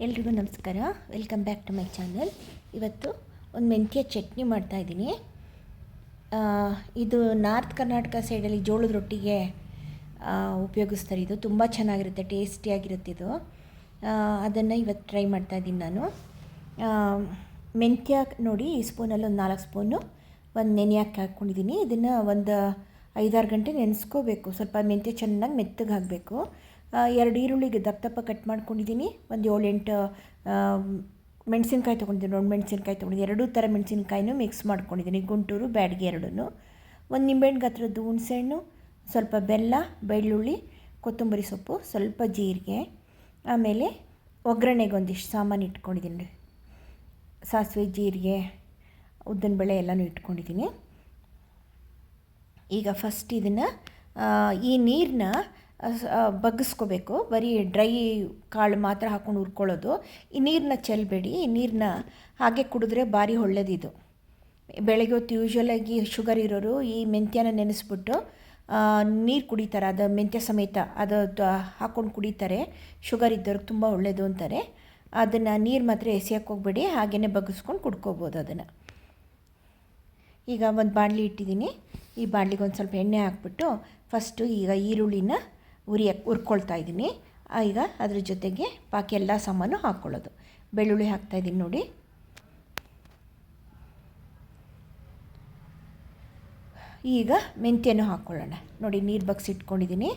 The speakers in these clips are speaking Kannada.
ಎಲ್ರಿಗೂ ನಮಸ್ಕಾರ. Welcome back to my channel. ಇವತ್ತು ಒಂದು ಮೆಂತ್ಯ ಚಟ್ನಿ ಮಾಡ್ತಾಯಿದ್ದೀನಿ. ಇದು ನಾರ್ತ್ ಕರ್ನಾಟಕ ಸೈಡಲ್ಲಿ ಜೋಳದ ರೊಟ್ಟಿಗೆ ಉಪಯೋಗಿಸ್ತಾರೆ. ಇದು ತುಂಬ ಚೆನ್ನಾಗಿರುತ್ತೆ, ಟೇಸ್ಟಿಯಾಗಿರುತ್ತೆ ಇದು. ಅದನ್ನು ಇವತ್ತು ಟ್ರೈ ಮಾಡ್ತಾಯಿದ್ದೀನಿ ನಾನು. ಮೆಂತ್ಯ ನೋಡಿ, ಈ ಸ್ಪೂನಲ್ಲಿ ಒಂದು 4 ಸ್ಪೂನು ಒಂದು ನೆನೆಯಕ್ಕೆ ಹಾಕ್ಕೊಂಡಿದ್ದೀನಿ. ಇದನ್ನು ಒಂದು 5-6 ಗಂಟೆ ನೆನೆಸ್ಕೋಬೇಕು. ಸ್ವಲ್ಪ ಮೆಂತ್ಯ ಚೆನ್ನಾಗಿ ಮೆತ್ತಗೆ ಹಾಕಬೇಕು. 2 ಈರುಳ್ಳಿಗೆ ದಪ್ಪ ಕಟ್ ಮಾಡ್ಕೊಂಡಿದ್ದೀನಿ. ಒಂದು 7-8 ಮೆಣಸಿನ್ಕಾಯಿ ತೊಗೊಂಡಿದ್ದೀನಿ. 2 ಮೆಣಸಿನ್ಕಾಯಿ ತೊಗೊಂಡಿದ್ದೀನಿ. 2 ಥರ ಮೆಣಸಿನ್ಕಾಯಿನೂ ಮಿಕ್ಸ್ ಮಾಡ್ಕೊಂಡಿದ್ದೀನಿ, ಗುಂಟೂರು ಬ್ಯಾಡಗಿ 2. ಒಂದು ನಿಂಬೆಹಣ್ಣು ಗಾತ್ರದ ಹುಣಸೆಹಣ್ಣು, ಸ್ವಲ್ಪ ಬೆಲ್ಲ, ಬೆಳ್ಳುಳ್ಳಿ, ಕೊತ್ತಂಬರಿ ಸೊಪ್ಪು, ಸ್ವಲ್ಪ ಜೀರಿಗೆ. ಆಮೇಲೆ ಒಗ್ಗರಣೆಗೆ ಒಂದಿಷ್ಟು ಸಾಮಾನು ಇಟ್ಕೊಂಡಿದ್ದೀನಿ. ಸಾಸಿವೆ, ಜೀರಿಗೆ, ಉದ್ದಿನಬೇಳೆ ಎಲ್ಲನೂ ಇಟ್ಕೊಂಡಿದ್ದೀನಿ. ಈಗ ಫಸ್ಟ್ ಇದನ್ನು ಈ ನೀರನ್ನ ಬಗ್ಗಿಸ್ಕೋಬೇಕು. ಬರೀ ಡ್ರೈ ಕಾಳು ಮಾತ್ರ ಹಾಕ್ಕೊಂಡು ಹುರ್ಕೊಳ್ಳೋದು. ಈ ನೀರನ್ನ ಚೆಲ್ಲಬೇಡಿ. ಈ ನೀರನ್ನ ಹಾಗೆ ಕುಡಿದ್ರೆ ಭಾರಿ ಒಳ್ಳೆಯದಿದು. ಬೆಳಗ್ಗೆ ಹೊತ್ತು ಯೂಶ್ವಲಾಗಿ ಶುಗರ್ ಇರೋರು ಈ ಮೆಂತ್ಯನ ನೆನೆಸ್ಬಿಟ್ಟು ನೀರು ಕುಡಿತಾರೆ. ಅದು ಮೆಂತ್ಯ ಸಮೇತ ಅದು ಹಾಕ್ಕೊಂಡು ಕುಡಿತಾರೆ. ಶುಗರ್ ಇದ್ದವ್ರಿಗೆ ತುಂಬ ಒಳ್ಳೆಯದು ಅಂತಾರೆ. ಅದನ್ನು ನೀರು ಮಾತ್ರ ಎಸೆಯೋಕ್ಕೆ ಹೋಗಬೇಡಿ, ಹಾಗೆಯೇ ಬಗ್ಗಿಸ್ಕೊಂಡು ಕುಡ್ಕೋಬೋದು ಅದನ್ನು. ಈಗ ಒಂದು ಬಾಣಲಿ ಇಟ್ಟಿದ್ದೀನಿ. ಈ ಬಾಣಲಿಗೆ ಒಂದು ಸ್ವಲ್ಪ ಎಣ್ಣೆ ಹಾಕ್ಬಿಟ್ಟು ಫಸ್ಟು ಈಗ ಈರುಳ್ಳಿನ ಹುರ್ಕೊಳ್ತಾ ಇದ್ದೀನಿ. ಈಗ ಅದ್ರ ಜೊತೆಗೆ ಬಾಕಿ ಎಲ್ಲ ಸಾಮಾನು ಹಾಕ್ಕೊಳ್ಳೋದು. ಬೆಳ್ಳುಳ್ಳಿ ಹಾಕ್ತಾಯಿದ್ದೀನಿ ನೋಡಿ. ಈಗ ಮೆಂತ್ಯನೂ ಹಾಕ್ಕೊಳ್ಳೋಣ. ನೋಡಿ, ನೀರು ಬಗ್ಸಿಟ್ಕೊಂಡಿದ್ದೀನಿ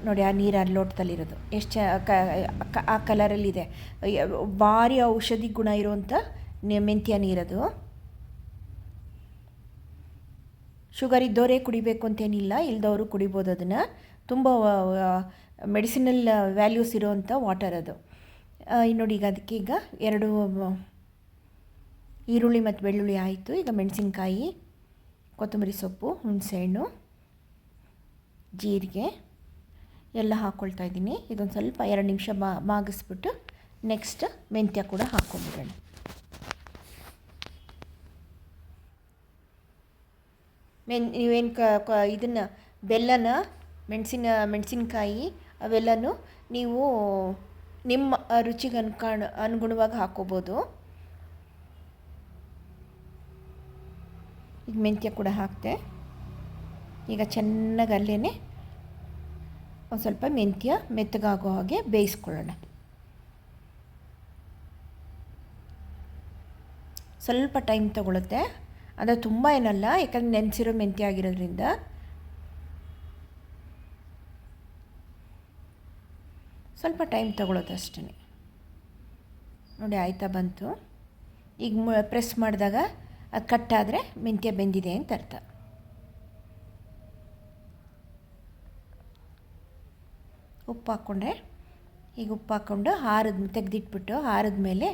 ನೋಡಿ. ಆ ನೀರು ಅಲ್ಲಿ ಲೋಟದಲ್ಲಿರೋದು ಎಷ್ಟು ಆ ಕಲರಲ್ಲಿದೆ. ಭಾರಿ ಔಷಧಿ ಗುಣ ಇರುವಂಥ ಮೆಂತ್ಯ ನೀರದು. ಶುಗರ್ ಇದ್ದವರೇ ಕುಡಿಬೇಕು ಅಂತೇನಿಲ್ಲ, ಇಲ್ದವರು ಕುಡಿಬೋದು ಅದನ್ನು. ತುಂಬ ಮೆಡಿಸಿನಲ್ ವ್ಯಾಲ್ಯೂಸ್ ಇರೋವಂಥ ವಾಟರ್ ಅದು. ನೋಡಿ, ಈಗ ಅದಕ್ಕೆ ಈಗ 2 ಈರುಳ್ಳಿ ಮತ್ತು ಬೆಳ್ಳುಳ್ಳಿ ಆಯಿತು. ಈಗ ಮೆಣಸಿನ್ಕಾಯಿ, ಕೊತ್ತಂಬರಿ ಸೊಪ್ಪು, ಹುಣಸೆಹಣ್ಣು, ಜೀರಿಗೆ ಎಲ್ಲ ಹಾಕ್ಕೊಳ್ತಾ ಇದ್ದೀನಿ. ಇದೊಂದು ಸ್ವಲ್ಪ 2 ನಿಮಿಷ ಮಾಗಿಸ್ಬಿಟ್ಟು ನೆಕ್ಸ್ಟ್ ಮೆಂತ್ಯ ಕೂಡ ಹಾಕ್ಕೊಂಡ್ಬಿಡೋಣ. ನೀವೇನು ಇದನ್ನು ಬೆಲ್ಲನ, ಮೆಣಸಿನ್ಕಾಯಿ ಅವೆಲ್ಲನೂ ನೀವು ನಿಮ್ಮ ರುಚಿಗೆ ಅನುಗುಣವಾಗಿ ಹಾಕ್ಕೋಬೋದು. ಈಗ ಮೆಂತ್ಯ ಕೂಡ ಹಾಕ್ತೆ. ಈಗ ಚೆನ್ನಾಗಿ ಅಲ್ಲೇ ಒಂದು ಸ್ವಲ್ಪ ಮೆಂತ್ಯ ಮೆತ್ತಗಾಗೋ ಹಾಗೆ ಬೇಯಿಸ್ಕೊಳ್ಳೋಣ. ಸ್ವಲ್ಪ ಟೈಮ್ ತಗೊಳುತ್ತೆ, ಅದು ತುಂಬ ಏನಲ್ಲ, ಯಾಕಂದರೆ ನೆನೆಸಿರೋ ಮೆಂತ್ಯ ಆಗಿರೋದ್ರಿಂದ. ಸ್ವಲ್ಪ ಟೈಮ್ ತಗೊಳ್ಳೋದು ಅಷ್ಟೇ. ನೋಡಿ, ಆಯ್ತಾ ಬಂತು. ಈಗ ಪ್ರೆಸ್ ಮಾಡಿದಾಗ ಅದು ಕಟ್ಟಾದರೆ ಮೆಂತ್ಯ ಬೆಂದಿದೆ ಅಂತ ಅರ್ಥ. ಉಪ್ಪು ಹಾಕ್ಕೊಂಡ್ರೆ, ಈಗ ಉಪ್ಪು ಹಾಕ್ಕೊಂಡು ತೆಗೆದಿಟ್ಬಿಟ್ಟು ಆರಿದ ಮೇಲೆ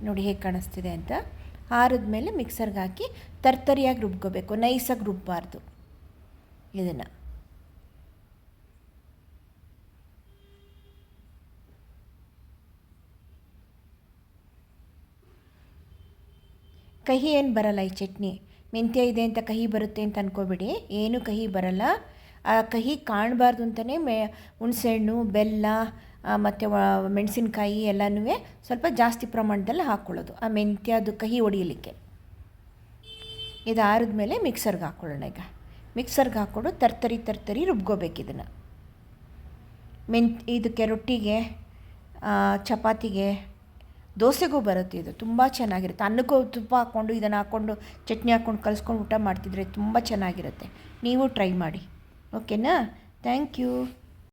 ನೋಡಿ ಹೇಗೆ ಕಾಣಿಸ್ತಿದೆ ಅಂತ. ಆರಿದ ಮೇಲೆ ಮಿಕ್ಸರ್ಗೆ ಹಾಕಿ ತರ್ತರಿಯಾಗಿ ರುಬ್ಕೋಬೇಕು, ನೈಸಾಗಿ ರುಬ್ಬಾರ್ದು ಇದನ್ನು. ಕಹಿ ಏನು ಬರಲ್ಲ ಈ ಚಟ್ನಿ. ಮೆಂತ್ಯ ಇದೆ ಅಂತ ಕಹಿ ಬರುತ್ತೆ ಅಂತ ಅಂದ್ಕೋಬೇಡಿ, ಏನೂ ಕಹಿ ಬರಲ್ಲ. ಆ ಕಹಿ ಕಾಣಬಾರ್ದು ಅಂತಲೇ ಹುಣಸೆಹಣ್ಣು, ಬೆಲ್ಲ ಮತ್ತು ಮೆಣಸಿನ್ಕಾಯಿ ಎಲ್ಲನೂ ಸ್ವಲ್ಪ ಜಾಸ್ತಿ ಪ್ರಮಾಣದಲ್ಲಿ ಹಾಕ್ಕೊಳ್ಳೋದು, ಆ ಮೆಂತ್ಯದು ಕಹಿ ಹೊಡಿಯಲಿಕ್ಕೆ. ಇದು ಆರಿದ ಮೇಲೆ ಮಿಕ್ಸರ್ಗೆ ಹಾಕ್ಕೊಳ್ಳೋಣ. ಈಗ ಮಿಕ್ಸರ್ಗೆ ಹಾಕ್ಕೊಂಡು ತರ್ತರಿ ರುಬ್ಕೋಬೇಕು ಇದನ್ನು. ಇದಕ್ಕೆ ರೊಟ್ಟಿಗೆ, ಚಪಾತಿಗೆ, ದೋಸೆಗೂ ಬರುತ್ತೆ. ಇದು ತುಂಬ ಚೆನ್ನಾಗಿರುತ್ತೆ. ಅನ್ನಕ್ಕೂ ತುಪ್ಪ ಹಾಕ್ಕೊಂಡು ಇದನ್ನು ಹಾಕ್ಕೊಂಡು ಚಟ್ನಿ ಹಾಕ್ಕೊಂಡು ಕಲಿಸ್ಕೊಂಡು ಊಟ ಮಾಡ್ತಿದ್ರೆ ತುಂಬ ಚೆನ್ನಾಗಿರುತ್ತೆ. ನೀವು ಟ್ರೈ ಮಾಡಿ. ಓಕೆನಾ? Thank you.